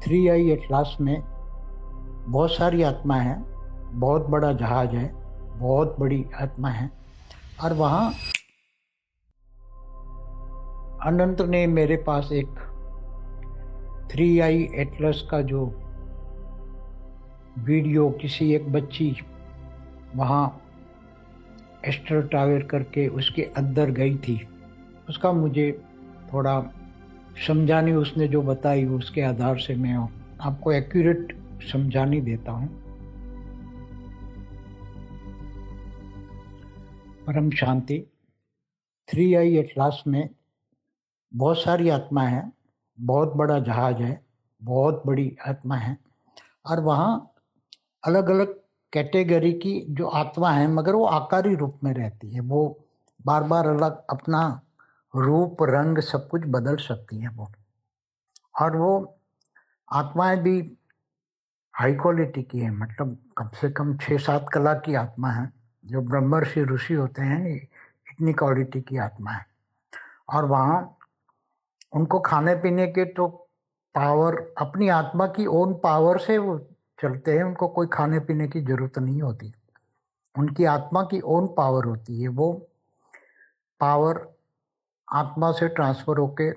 Three आई atlas में बहुत सारी आत्मा है, बहुत बड़ा जहाज है, बहुत बड़ी आत्मा है। और वहाँ अनंत ने मेरे पास एक थ्री आई एटलस का जो वीडियो किसी एक बच्ची वहाँ एस्टर टावर करके उसके अंदर गई थी, उसका मुझे थोड़ा समझानी उसने जो बताई उसके आधार से मैं आपको एक्यूरेट समझानी देता हूँ। परम शांति। थ्री आई एटलास में बहुत सारी आत्मा है, बहुत बड़ा जहाज है, बहुत बड़ी आत्मा है। और वहाँ अलग अलग कैटेगरी की जो आत्मा है, मगर वो आकारी रूप में रहती है। वो बार बार अलग अपना रूप रंग सब कुछ बदल सकती है वो। और वो आत्माएं भी हाई क्वालिटी की है, मतलब कम से कम 6-7 कला की आत्मा है। जो ब्रह्मर्षि ऋषि होते हैं इतनी क्वालिटी की आत्मा है। और वहाँ उनको खाने पीने के तो पावर अपनी आत्मा की ओन पावर से वो चलते हैं, उनको कोई खाने पीने की जरूरत नहीं होती। उनकी आत्मा की ओन पावर होती है। वो पावर आत्मा से ट्रांसफर होकर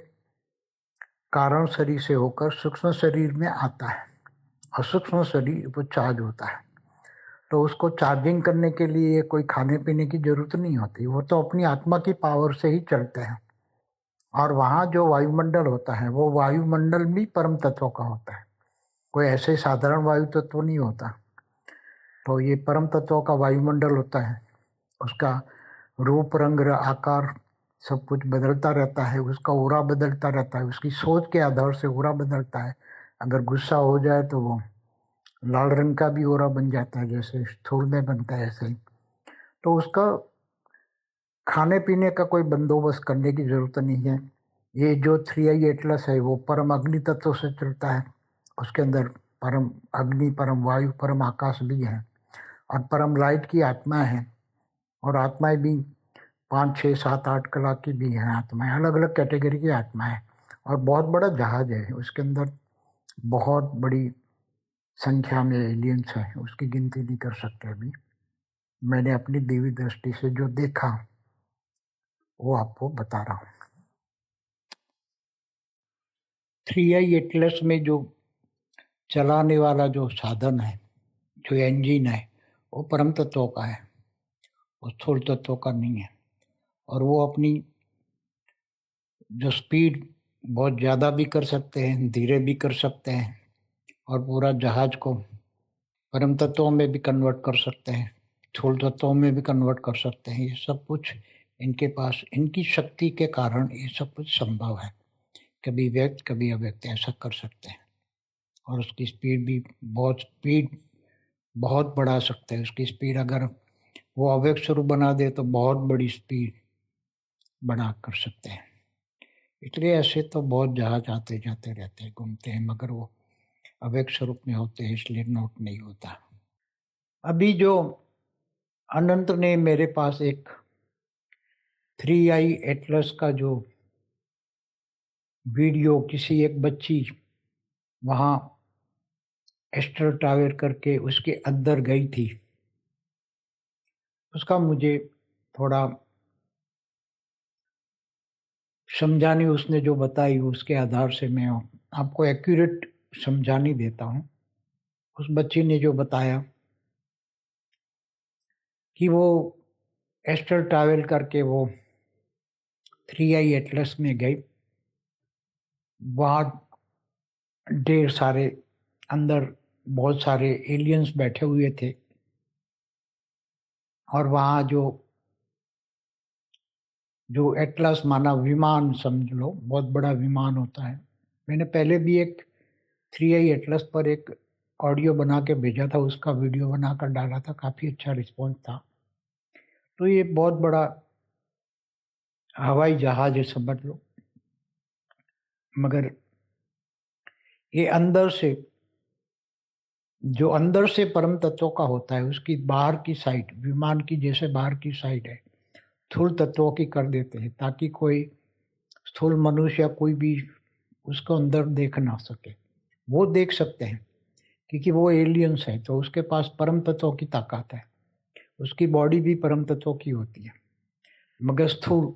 कारण शरीर से होकर सूक्ष्म शरीर में आता है, और सूक्ष्म शरीर वो चार्ज होता है। तो उसको चार्जिंग करने के लिए कोई खाने पीने की जरूरत नहीं होती, वो तो अपनी आत्मा की पावर से ही चलते हैं। और वहाँ जो वायुमंडल होता है वो वायुमंडल भी परम तत्व का होता है, कोई ऐसे साधारण वायु तत्व नहीं होता। तो ये परम तत्व का वायुमंडल होता है। उसका रूप रंग आकार सब कुछ बदलता रहता है, उसका ओरा बदलता रहता है, उसकी सोच के आधार से ओरा बदलता है। अगर गुस्सा हो जाए तो वो लाल रंग का भी ओरा बन जाता है, जैसे स्थूल में बनता है ऐसे ही। तो उसका खाने पीने का कोई बंदोबस्त करने की जरूरत नहीं है। ये जो थ्री आई एटलस है वो परम अग्नि तत्व से चलता है। उसके अंदर परम अग्नि, परम वायु, परम आकाश भी है, और परम लाइट की आत्मा है। और आत्माएं भी 5, 6, 7, 8 कला की भी है आत्माएं, अलग अलग कैटेगरी की आत्माएं। और बहुत बड़ा जहाज है, उसके अंदर बहुत बड़ी संख्या में एलियंस है, उसकी गिनती नहीं कर सकते अभी। मैंने अपनी दिव्य दृष्टि से जो देखा वो आपको बता रहा हूँ। थ्री आई एटलस में जो चलाने वाला जो साधन है, जो इंजन है, वो परम तत्व का है, वो स्थूल तत्व का नहीं है। और वो अपनी जो स्पीड बहुत ज़्यादा भी कर सकते हैं, धीरे भी कर सकते हैं, और पूरा जहाज को परम तत्वों में भी कन्वर्ट कर सकते हैं, स्थूल तत्वों में भी कन्वर्ट कर सकते हैं। ये सब कुछ इनके पास, इनकी शक्ति के कारण ये सब कुछ संभव है। कभी व्यक्त कभी अव्यक्त ऐसा कर सकते हैं। और उसकी स्पीड भी बहुत बढ़ा सकते हैं। उसकी स्पीड अगर वो अव्यक्त स्वरूप बना दे तो बहुत बड़ी स्पीड बना कर सकते हैं। इसलिए ऐसे तो बहुत जहाज आते जाते रहते हैं, घूमते हैं, मगर वो अव्यक्त स्वरूप में होते हैं, इसलिए नोट नहीं होता। अभी जो अनंत ने मेरे पास एक थ्री आई एटलस का जो वीडियो किसी एक बच्ची वहाँ एस्टर टावर करके उसके अंदर गई थी, उसका मुझे थोड़ा समझानी उसने जो बताई उसके आधार से मैं आपको एक्यूरेट समझानी देता हूँ। उस बच्ची ने जो बताया कि वो एस्टर ट्रैवल करके वो थ्री आई एटलस में गई। वहाँ ढेर सारे अंदर बहुत सारे एलियंस बैठे हुए थे। और वहाँ जो एटलस माना विमान समझ लो, बहुत बड़ा विमान होता है। मैंने पहले भी एक थ्री आई एटलस पर एक ऑडियो बना के भेजा था, उसका वीडियो बनाकर डाला था, काफ़ी अच्छा रिस्पॉन्स था। तो ये बहुत बड़ा हवाई जहाज है समझ लो, मगर ये अंदर से परम तत्वों का होता है। उसकी बाहर की साइड विमान की जैसे बाहर की साइड है, स्थूल तत्वों की कर देते हैं, ताकि कोई स्थूल मनुष्य या कोई भी उसको अंदर देख ना सके। वो देख सकते हैं, क्योंकि वो एलियंस है, तो उसके पास परम तत्वों की ताकत है, उसकी बॉडी भी परम तत्वों की होती है। मगर स्थूल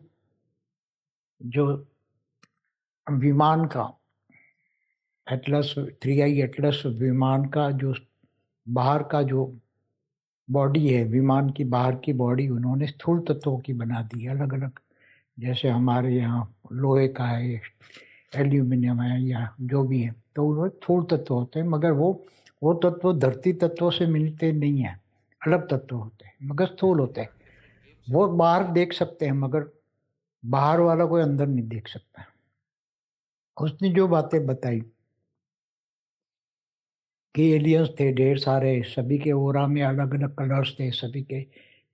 जो विमान का एटलस 3i एटलस विमान का जो बाहर का जो बॉडी है, विमान की बाहर की बॉडी उन्होंने स्थूल तत्वों की बना दी है, अलग अलग। जैसे हमारे यहाँ लोहे का है, एल्यूमिनियम है, या जो भी है, तो वो स्थूल तत्व होते हैं। मगर वो तत्व धरती तत्वों से मिलते नहीं है, अलग तत्व होते हैं, मगर स्थूल होते हैं। वो बाहर देख सकते हैं, मगर बाहर वाला कोई अंदर नहीं देख सकता। उसने जो बातें बताई कि एलियंस थे ढेर सारे, सभी के ओरा में अलग अलग कलर्स थे, सभी के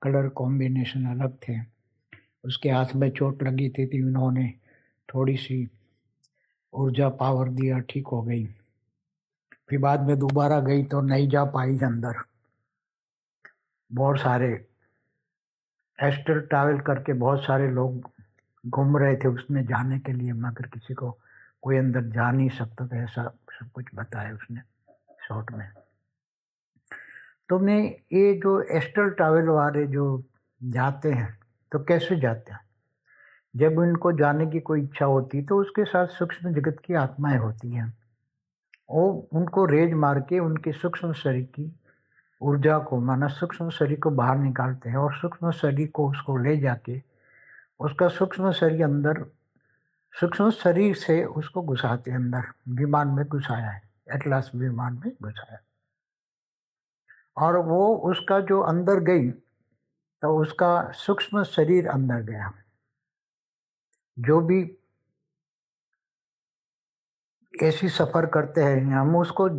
कलर कॉम्बिनेशन अलग थे। उसके हाथ में चोट लगी थी उन्होंने थोड़ी सी ऊर्जा पावर दिया, ठीक हो गई। फिर बाद में दोबारा गई तो नहीं जा पाई अंदर। बहुत सारे एस्ट्रल ट्रैवल करके बहुत सारे लोग घूम रहे थे उसमें जाने के लिए, मगर किसी को कोई अंदर जा नहीं सकता था, ऐसा सब कुछ बताया उसने शॉर्ट में। तो मैं ये जो एस्ट्रल ट्रैवल वाले जो जाते हैं तो कैसे जाते हैं? जब उनको जाने की कोई इच्छा होती तो उसके साथ सूक्ष्म जगत की आत्माएं होती हैं, वो उनको रेज मार के उनके सूक्ष्म शरीर की ऊर्जा को, माना सूक्ष्म शरीर को बाहर निकालते हैं और सूक्ष्म शरीर को उसको ले जाके उसका सूक्ष्म शरीर अंदर, सूक्ष्म शरीर से उसको घुसाते हैं अंदर। विमान में घुसाया है, एटलास विमान में घुसाया, और वो उसका जो अंदर गई तो उसका सूक्ष्म शरीर अंदर गया। जो भी ऐसी सफर करते हैं हम उसको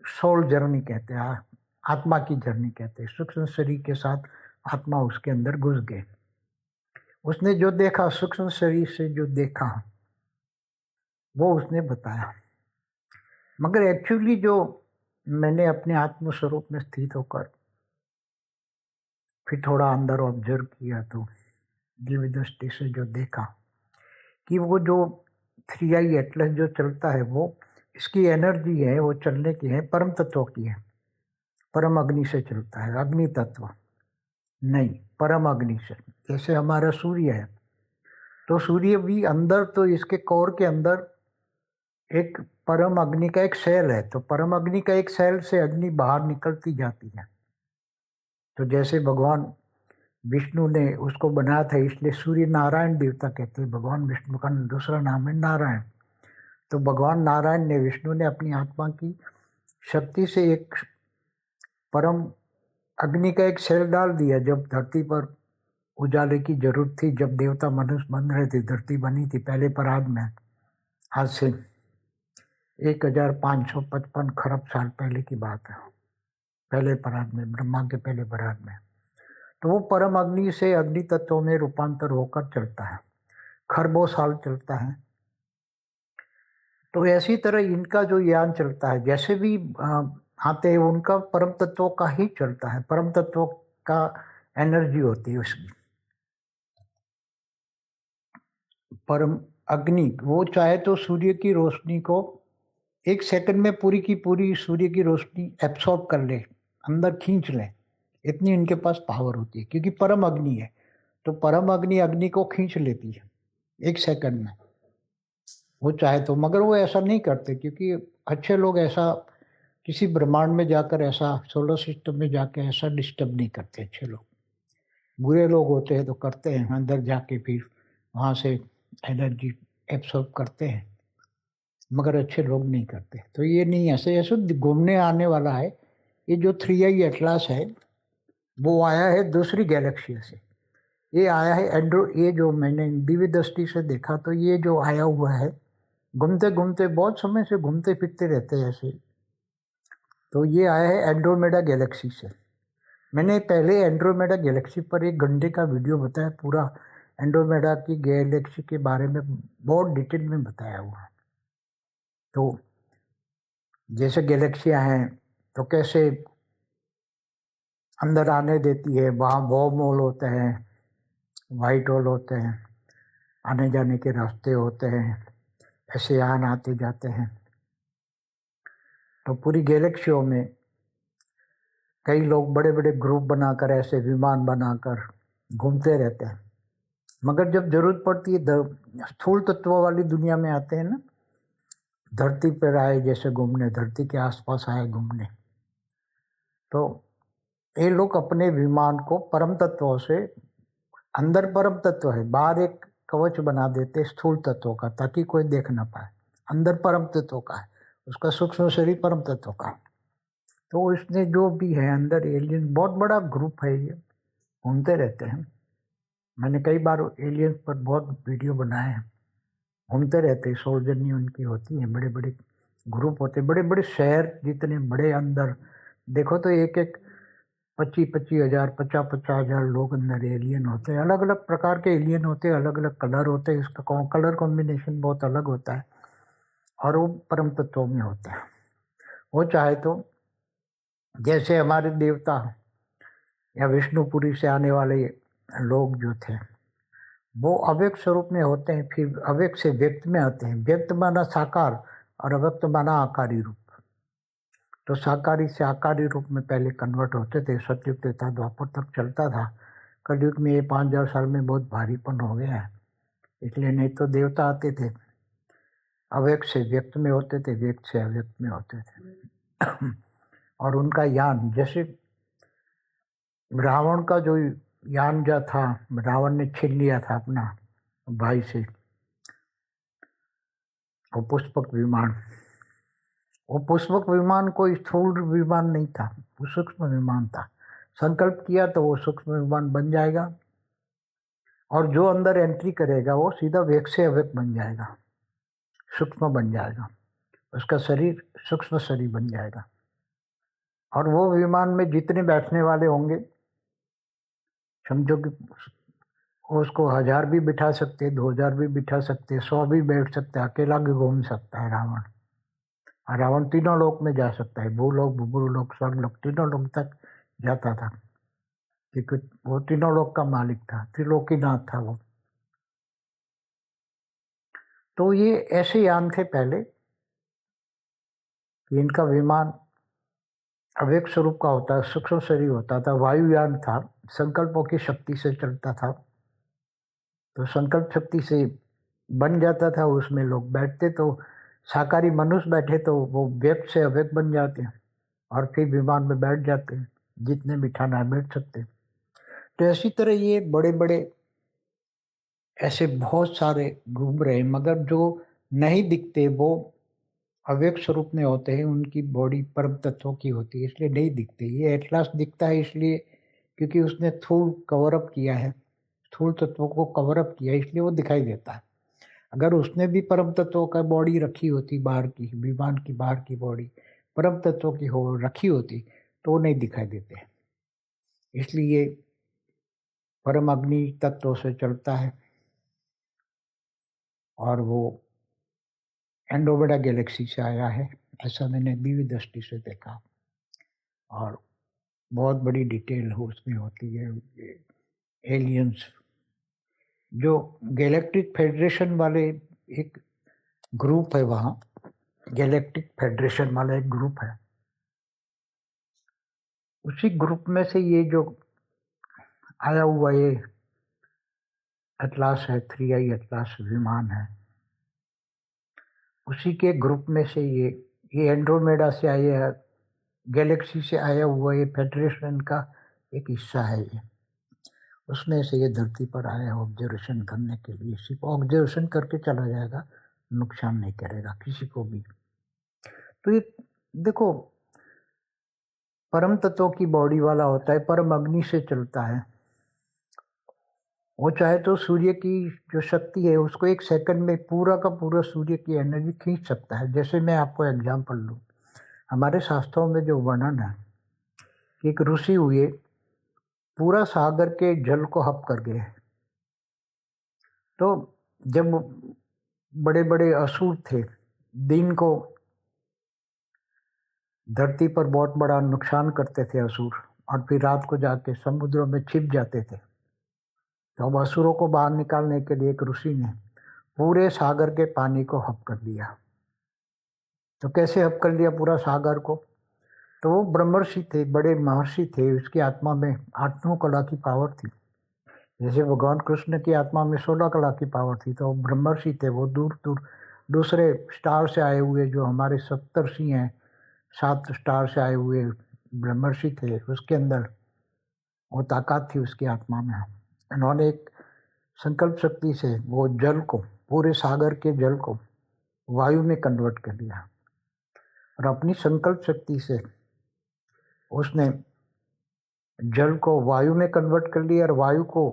सोल जर्नी कहते हैं, आत्मा की जर्नी कहते हैं। सूक्ष्म शरीर के साथ आत्मा उसके अंदर घुस गए। उसने जो देखा, सूक्ष्म शरीर से जो देखा वो उसने बताया। मगर एक्चुअली जो मैंने अपने आत्म स्वरूप में स्थित होकर फिर थोड़ा अंदर ऑब्जर्व किया तो दिव्य दृष्टि से जो देखा कि वो जो 3i एटलस जो चलता है, वो इसकी एनर्जी है, वो चलने की है, परम तत्व की है, परम अग्नि से चलता है। अग्नि तत्व नहीं, परम अग्नि से। जैसे हमारा सूर्य है, तो सूर्य भी अंदर, तो इसके कोर के अंदर एक परम अग्नि का एक सेल है, तो परम अग्नि का एक सेल से अग्नि बाहर निकलती जाती है। तो जैसे भगवान विष्णु ने उसको बनाया था, इसलिए सूर्य नारायण देवता कहते हैं। भगवान विष्णु का दूसरा नाम है नारायण। तो भगवान नारायण ने, विष्णु ने अपनी आत्मा की शक्ति से एक परम अग्नि का एक सेल डाल दिया। जब धरती पर उजाले की जरूरत थी, जब देवता मनुष्य बन रहे थे, धरती बनी थी पहले पराग में, आज से 1555 खरब साल पहले की बात है, पहले पराग में, ब्रह्मा के पहले पराग में। तो वो परम अग्नि से अग्नि तत्वों में रूपांतर होकर चलता है, खरबों साल चलता है। तो ऐसी तरह इनका जो यान चलता है, जैसे भी आते हैं उनका परम तत्वों का ही चलता है, परम तत्वों का एनर्जी होती है उसकी। परम अग्नि वो चाहे तो सूर्य की रोशनी को एक सेकंड में पूरी की पूरी सूर्य की रोशनी एब्सॉर्ब कर ले, अंदर खींच ले, इतनी इनके पास पावर होती है, क्योंकि परम अग्नि है। तो परम अग्नि अग्नि को खींच लेती है एक सेकंड में, वो चाहे तो। मगर वो ऐसा नहीं करते, क्योंकि अच्छे लोग ऐसा किसी ब्रह्मांड में जाकर, ऐसा सोलर सिस्टम में जाकर ऐसा डिस्टर्ब नहीं करते अच्छे लोग। बुरे लोग होते हैं तो करते हैं, अंदर जाके फिर वहां से एनर्जी एब्सॉर्ब करते हैं, मगर अच्छे लोग नहीं करते। तो ये नहीं, ऐसे ऐसे घूमने आने वाला है। ये जो 3i एटलास है वो आया है दूसरी गैलेक्सी से। ये आया है एंड्रो, ये जो मैंने दिव्य दृष्टि से देखा, तो ये जो आया हुआ है, घूमते घूमते बहुत समय से घूमते फिरते रहते हैं ऐसे। तो ये आया है एंड्रोमेडा गैलेक्सी से। मैंने पहले एंड्रोमेडा गैलेक्सी पर एक घंटे का वीडियो बताया, पूरा एंड्रोमेडा की गैलेक्सी के बारे में बहुत डिटेल में बताया हुआ है। तो जैसे गैलेक्सियां हैं तो कैसे अंदर आने देती है, वहाँ बॉब होल होते हैं, वाइट होल होते हैं, आने जाने के रास्ते होते हैं, ऐसे यान आते जाते हैं। तो पूरी गैलेक्सियों में कई लोग बड़े बड़े ग्रुप बनाकर ऐसे विमान बनाकर घूमते रहते हैं, मगर जब जरूरत पड़ती है स्थूल तत्वों वाली दुनिया में आते हैं ना, धरती पर आए जैसे घूमने, धरती के आसपास आए घूमने, तो ये लोग अपने विमान को परम तत्वों से, अंदर परम तत्व है, बाहर एक कवच बना देते स्थूल तत्वों का ताकि कोई देख ना पाए, अंदर परम तत्वों का है, उसका सूक्ष्म शरीर परम तत्व का है। तो इसने जो भी है अंदर एलियन, बहुत बड़ा ग्रुप है, ये घूमते रहते हैं। मैंने कई बार एलियंस पर बहुत वीडियो बनाए हैं, घूमते रहते हैं, सोल जर्नी उनकी होती है, बड़े बड़े ग्रुप होते हैं, बड़े बड़े शहर जितने बड़े, अंदर देखो तो एक एक 25,000 50,000 लोग अंदर एलियन होते हैं, अलग अलग प्रकार के एलियन होते हैं, अलग अलग कलर होते हैं, इसका कलर कॉम्बिनेशन बहुत अलग होता है, और वो परम तत्वों में होता है। वो चाहे तो जैसे हमारे देवता या विष्णुपुरी से आने वाले लोग जो थे वो अव्यक्त स्वरूप में होते हैं, फिर अव्यक्त से व्यक्त में आते हैं, व्यक्त माना साकार और अव्यक्त माना आकारी रूप। तो साकारी से आकारी रूप में पहले कन्वर्ट होते थे, सतयुग त्रेता द्वापर तक चलता था। कलयुग में ये 5,000 साल में बहुत भारीपन हो गया है, इसलिए नहीं तो देवता आते थे, अव्यक्त से व्यक्त में होते थे, व्यक्त से अव्यक्त में होते थे। और उनका यान, जैसे रावण का जो यान जो था, रावण ने छीन लिया था अपना भाई से, वो पुष्पक विमान, वो पुष्पक विमान कोई स्थूल विमान नहीं था, वो सूक्ष्म विमान था। संकल्प किया तो वो सूक्ष्म विमान बन जाएगा, और जो अंदर एंट्री करेगा वो सीधा व्यक्त से अव्यक्त बन जाएगा, सूक्ष्म बन जाएगा, उसका शरीर सूक्ष्म शरीर बन जाएगा। और वो विमान में जितने बैठने वाले होंगे, समझो कि उसको 1,000 भी बिठा सकते, 2,000 भी बिठा सकते, 100 भी बैठ सकते, अकेला भी घूम सकता है रावण। और रावण तीनों लोक में जा सकता है, भूलोक, भूलोक, स्वर्गलोक, तीनों लोक तक जाता था, क्योंकि वो तीनों लोक का मालिक था, त्रिलोकीनाथ था वो। तो ये ऐसे यान थे पहले कि इनका विमान अव्यक्त स्वरूप का होता, सूक्ष्म शरीर होता था, वायुयान था, संकल्पों की शक्ति से चलता था। तो संकल्प शक्ति से बन जाता था, उसमें लोग बैठते, तो शाकाहारी मनुष्य बैठे तो वो व्यक्त से अव्यक्त बन जाते हैं, और फिर विमान में बैठ जाते हैं, जितने बिठाना है बैठ सकते हैं। तो इसी तरह ये बड़े बड़े ऐसे बहुत सारे घूम रहे हैं, मगर जो नहीं दिखते वो अव्यक्त स्वरूप में होते हैं, उनकी बॉडी परम तत्वों की होती है, इसलिए नहीं दिखते। ये एटलास दिखता है इसलिए क्योंकि उसने थूल कवर अप किया है, स्थूल तत्वों को कवर अप किया है, इसलिए वो दिखाई देता है। अगर उसने भी परम तत्वों का बॉडी रखी होती, बाहर की विमान की बाहर की बॉडी परम तत्वों की हो रखी होती, तो वो नहीं दिखाई देते। इसलिए परम अग्नि तत्वों से चलता है, और वो एंड्रोमेडा गैलेक्सी से आया है, ऐसा मैंने दिव्य दृष्टि से देखा। और बहुत बड़ी डिटेल हो उसमें होती है। एलियंस जो गैलेक्टिक फेडरेशन वाले एक ग्रुप है, वहाँ गैलेक्टिक फेडरेशन वाला एक ग्रुप है, उसी ग्रुप में से ये जो आया हुआ ये एटलास है, 3i एटलास विमान है, उसी के ग्रुप में से ये एंड्रोमेडा से आया, गैलेक्सी से आया हुआ ये फेडरेशन का एक हिस्सा है। ये उसमें से ये धरती पर आया ऑब्जर्वेशन करने के लिए, सिर्फ ऑब्जर्वेशन करके चला जाएगा, नुकसान नहीं करेगा किसी को भी। तो ये देखो, परम तत्वों की बॉडी वाला होता है, परम अग्नि से चलता है, वो चाहे तो सूर्य की जो शक्ति है उसको एक सेकंड में पूरा का पूरा सूर्य की एनर्जी खींच सकता है। जैसे मैं आपको एग्जांपल लूँ, हमारे शास्त्रों में जो वर्णन है कि एक ऋषि हुए, पूरा सागर के जल को हप कर गए। तो जब बड़े बड़े असुर थे, दिन को धरती पर बहुत बड़ा नुकसान करते थे असुर, और फिर रात को जाके समुद्रों में छिप जाते थे, तो अब असुरों को बाहर निकालने के लिए एक ऋषि ने पूरे सागर के पानी को हप कर दिया। तो कैसे हब कर लिया पूरा सागर को? तो वो ब्रह्मर्षि थे, बड़े महर्षि थे, उसकी आत्मा में 8-9 कला की पावर थी। जैसे भगवान कृष्ण की आत्मा में 16 कला की पावर थी, तो ब्रह्मर्षि थे वो, दूर दूर दूसरे स्टार से आए हुए, जो हमारे सप्तर्षि हैं, 7 स्टार से आए हुए ब्रह्मर्षि थे, उसके अंदर वो ताकत थी उसकी आत्मा में। उन्होंने एक संकल्प शक्ति से वो जल को, पूरे सागर के जल को वायु में कन्वर्ट कर दिया, और अपनी संकल्प शक्ति से उसने जल को वायु में कन्वर्ट कर लिया, और वायु को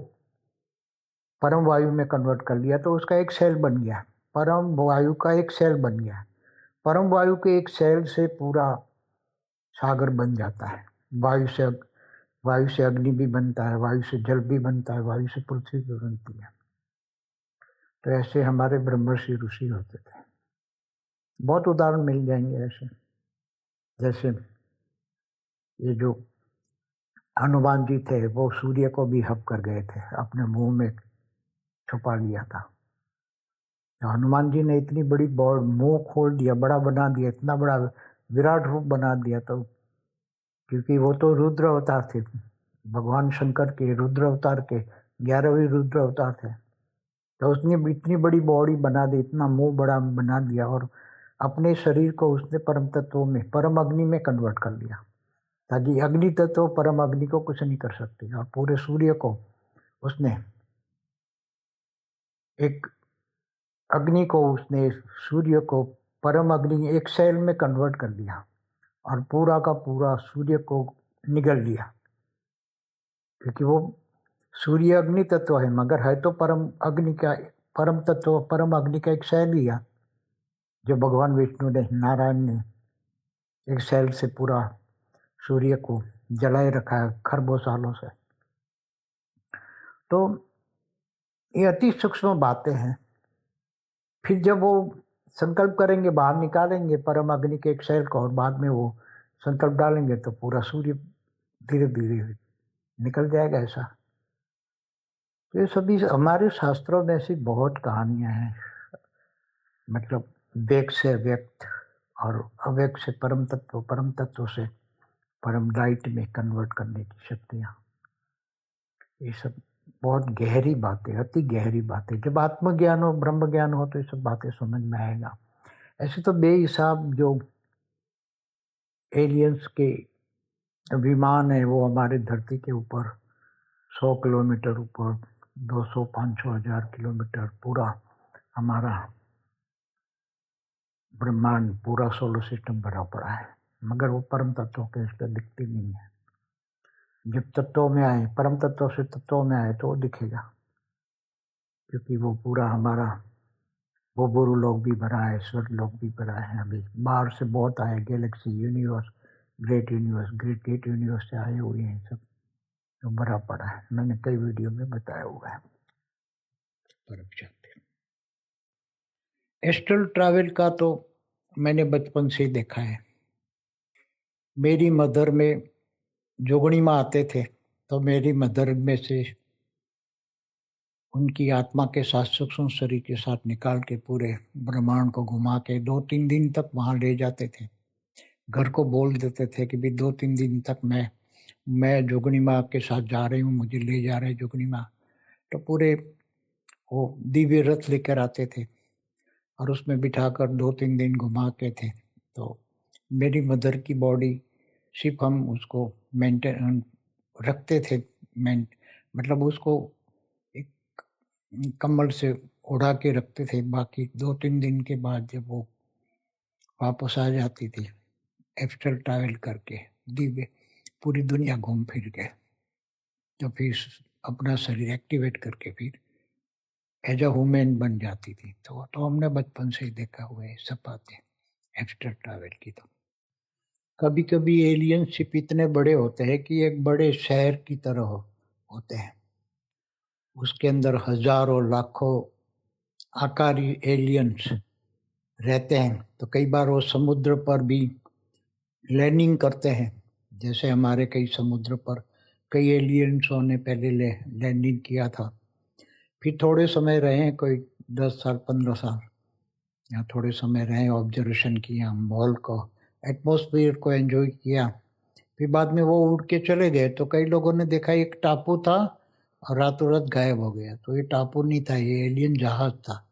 परम वायु में कन्वर्ट कर लिया। तो उसका एक सेल बन गया, परम वायु का एक सेल बन गया। परम वायु के एक सेल से पूरा सागर बन जाता है। वायु से अग्नि भी बनता है, वायु से जल भी बनता है, वायु से पृथ्वी भी बनती है। तो ऐसे हमारे ब्रह्मर्षि ऋषि होते थे। बहुत उदाहरण मिल जाएंगे ऐसे। जैसे ये जो हनुमान जी थे, वो सूर्य को भी हब कर गए थे, अपने मुंह में छुपा लिया था। तो हनुमान जी ने इतनी बड़ी मुंह खोल दिया, बड़ा बना दिया, इतना बड़ा विराट रूप बना दिया। तो क्योंकि वो तो रुद्र अवतार थे, भगवान शंकर के रुद्र अवतार के 11वें रुद्र अवतार थे। तो उसने इतनी बड़ी बॉडी बना दी, इतना मुंह बड़ा बना दिया, और अपने शरीर को उसने परम तत्वों में, परम अग्नि में कन्वर्ट कर लिया, ताकि अग्नि तत्व परम अग्नि को कुछ नहीं कर सकते। और पूरे सूर्य को उसने एक अग्नि को, उसने सूर्य को परम अग्नि एक सेल में कन्वर्ट कर दिया, और पूरा का पूरा सूर्य को निगल लिया। क्योंकि वो सूर्य अग्नि तत्व है, मगर है तो परम अग्नि का, परम तत्व, परम अग्नि का एक सेल लिया, जो भगवान विष्णु ने, नारायण ने एक सेल से पूरा सूर्य को जलाए रखा है खरबों सालों से। तो ये अति सूक्ष्म बातें हैं। फिर जब वो संकल्प करेंगे, बाहर निकालेंगे परम अग्नि के एक सेल को, और बाद में वो संकल्प डालेंगे, तो पूरा सूर्य धीरे धीरे निकल जाएगा ऐसा। तो ये सभी हमारे शास्त्रों में ऐसी बहुत कहानियां हैं, मतलब व्यक्त से अव्यक्त और अव्यक्त से परम तत्व, परम तत्व से परम लाइट में कन्वर्ट करने की शक्तियां। ये सब बहुत गहरी बातें, अति गहरी बातें। जब आत्मज्ञान हो, ब्रह्म ज्ञान हो, तो ये सब बातें समझ में आएगा। ऐसे तो बेहिसाब जो एलियंस के विमान है, वो हमारे धरती के ऊपर 100 किलोमीटर ऊपर, 200, 500, 1000 किलोमीटर पूरा हमारा ब्रह्मांड, पूरा सोलर सिस्टम भरा पड़ा है, मगर वो परम तत्वों के इस पर दिखती नहीं है। जब तत्वों में आए, परम तत्वों से तत्वों में आए, तो वो दिखेगा। क्योंकि वो पूरा हमारा, वो गुरु लोग भी भरा है, स्वर्ग लोग भी भरा है। अभी बाहर से बहुत आए, गैलेक्सी, यूनिवर्स, ग्रेट यूनिवर्स से आए हुए हैं सब, तो भरा पड़ा है। मैंने कई वीडियो में बताया हुआ है। एस्ट्रल ट्रैवल का तो मैंने बचपन से ही देखा है। मेरी मदर में जोगणी माँ आते थे, तो मेरी मदर में से उनकी आत्मा के साथ, सूक्ष्म शरीर के साथ निकाल के पूरे ब्रह्मांड को घुमा के 2-3 दिन तक वहां ले जाते थे। घर को बोल देते थे कि भी 2-3 दिन तक मैं जोगणी माँ के साथ जा रही हूँ, मुझे ले जा रहे जोगणी माँ। तो पूरे वो दिव्य रथ लेकर आते थे, और उसमें बिठाकर 2-3 दिन घुमा के थे। तो मेरी मदर की बॉडी सिर्फ हम उसको मेंटेन रखते थे, मतलब उसको एक कम्बल से उड़ा के रखते थे। बाकी 2-3 दिन के बाद जब वो वापस आ जाती थी, एस्ट्रल ट्रैवल करके दिव्य पूरी दुनिया घूम फिर के, तो फिर अपना शरीर एक्टिवेट करके फिर एज अ वुमेन बन जाती थी। तो हमने बचपन से ही देखा हुआ है सब बातें एस्ट्रल ट्रैवल की। तो कभी कभी एलियन शिप इतने बड़े होते हैं कि एक बड़े शहर की तरह होते हैं, उसके अंदर हजारों लाखों आकारी एलियंस रहते हैं। तो कई बार वो समुद्र पर भी लैंडिंग करते हैं। जैसे हमारे कई समुद्र पर कई एलियंसों ने पहले लैंडिंग किया था, फिर थोड़े समय रहे, कोई 10 साल 15 साल, यहाँ थोड़े समय रहे, ऑब्जर्वेशन किया माहौल को, एटमॉस्फेयर को एंजॉय किया। फिर बाद में वो उड़ के चले गए तो कई लोगों ने देखा एक टापू था और रातों रात गायब हो गया। तो ये टापू नहीं था, ये एलियन जहाज था।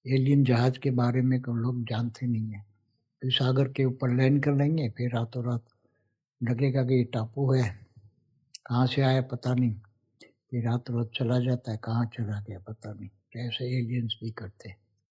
एलियन जहाज के बारे में हम लोग जानते नहीं है। फिर सागर के ऊपर लैंड कर लेंगे, फिर रातों रात लगेगा कि ये टापू है, कहाँ से आया पता नहीं, फिर रात रात चला जाता है, कहाँ चला गया पता नहीं। तो ऐसे एलियंस भी करते हैं।